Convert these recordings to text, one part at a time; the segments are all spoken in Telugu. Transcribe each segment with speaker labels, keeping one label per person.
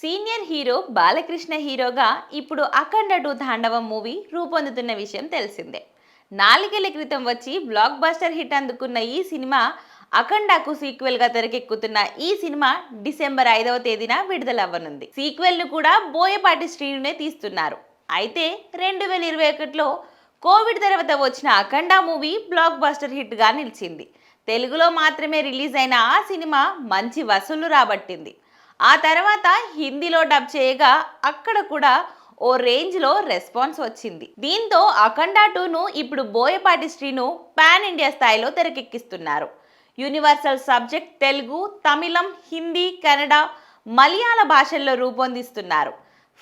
Speaker 1: సీనియర్ హీరో బాలకృష్ణ హీరోగా ఇప్పుడు అఖండ 2 తాండవం మూవీ రూపొందుతున్న విషయం తెలిసిందే. నాలుగేళ్ల క్రితం వచ్చి బ్లాక్ బస్టర్ హిట్ అందుకున్న ఈ సినిమా అఖండకు సీక్వెల్ గా తెరకెక్కుతున్న ఈ సినిమా డిసెంబర్ 5వ తేదీన విడుదలవ్వనుంది. సీక్వెల్ ను కూడా బోయపాటి శ్రీనునే తీస్తున్నారు. అయితే 2021లో కోవిడ్ తర్వాత వచ్చిన అఖండ మూవీ బ్లాక్ బస్టర్ హిట్ గా నిలిచింది. తెలుగులో మాత్రమే రిలీజ్ అయిన ఆ సినిమా మంచి వసూళ్లు రాబట్టింది. ఆ తర్వాత హిందీలో డబ్ చేయగా అక్కడ కూడా ఓ రేంజ్ లో రెస్పాన్స్ వచ్చింది. దీంతో అఖండ 2ను ఇప్పుడు బోయపాటి శ్రీను పాన్ ఇండియా స్థాయిలో తెరకెక్కిస్తున్నారు. యూనివర్సల్ సబ్జెక్ట్ తెలుగు, తమిళం, హిందీ, కన్నడ, మలయాళ భాషల్లో రూపొందిస్తున్నారు.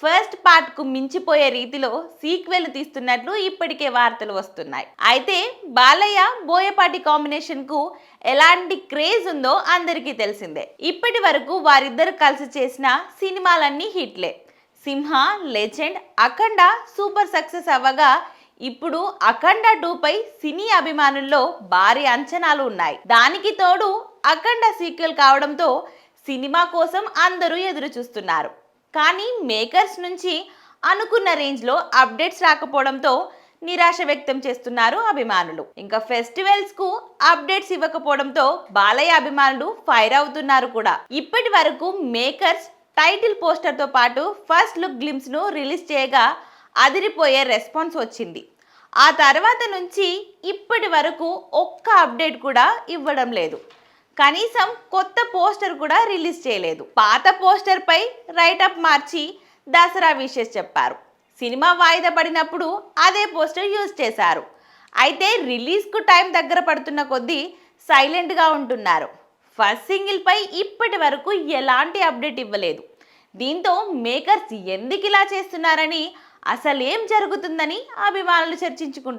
Speaker 1: ఫస్ట్ పార్ట్ కు మించిపోయే రీతిలో సీక్వెల్ తీస్తున్నట్లు ఇప్పటికే వార్తలు వస్తున్నాయి. అయితే బాలయ్య బోయపాటి కాంబినేషన్ కు ఎలాంటి క్రేజ్ ఉందో అందరికీ తెలిసిందే. ఇప్పటి వరకు వారిద్దరు కలిసి చేసిన సినిమాలన్నీ హిట్లే. సింహ, లెజెండ్, అఖండ సూపర్ సక్సెస్ అవ్వగా ఇప్పుడు అఖండ 2పై సినీ అభిమానుల్లో భారీ అంచనాలు ఉన్నాయి. దానికి తోడు అఖండ సీక్వెల్ కావడంతో సినిమా కోసం అందరూ ఎదురు చూస్తున్నారు. కానీ మేకర్స్ నుంచి అనుకున్న రేంజ్లో అప్డేట్స్ రాకపోవడంతో నిరాశ వ్యక్తం చేస్తున్నారు అభిమానులు. ఇంకా ఫెస్టివల్స్ కు అప్డేట్స్ ఇవ్వకపోవడంతో బాలయ్య అభిమానులు ఫైర్ అవుతున్నారు కూడా. ఇప్పటి వరకు మేకర్స్ టైటిల్ పోస్టర్ తో పాటు ఫస్ట్ లుక్ గ్లిమ్స్ ను రిలీజ్ చేయగా అదిరిపోయే రెస్పాన్స్ వచ్చింది. ఆ తర్వాత నుంచి ఇప్పటి వరకు ఒక్క అప్డేట్ కూడా ఇవ్వడం లేదు. కనీసం కొత్త పోస్టర్ కూడా రిలీజ్ చేయలేదు. పాత పోస్టర్ పై రైటప్ మార్చి దసరా విషెస్ చెప్పారు. సినిమా వాయిదా పడినప్పుడు అదే పోస్టర్ యూజ్ చేశారు. అయితే రిలీజ్ కు టైం దగ్గర పడుతున్న కొద్దీ సైలెంట్ గా ఉంటున్నారు. ఫస్ట్ సింగిల్ పై ఇప్పటి వరకు ఎలాంటి అప్డేట్ ఇవ్వలేదు. దీంతో మేకర్స్ ఎందుకు ఇలా చేస్తున్నారని, అసలేం జరుగుతుందని అభిమానులు చర్చించుకుంటున్నారు.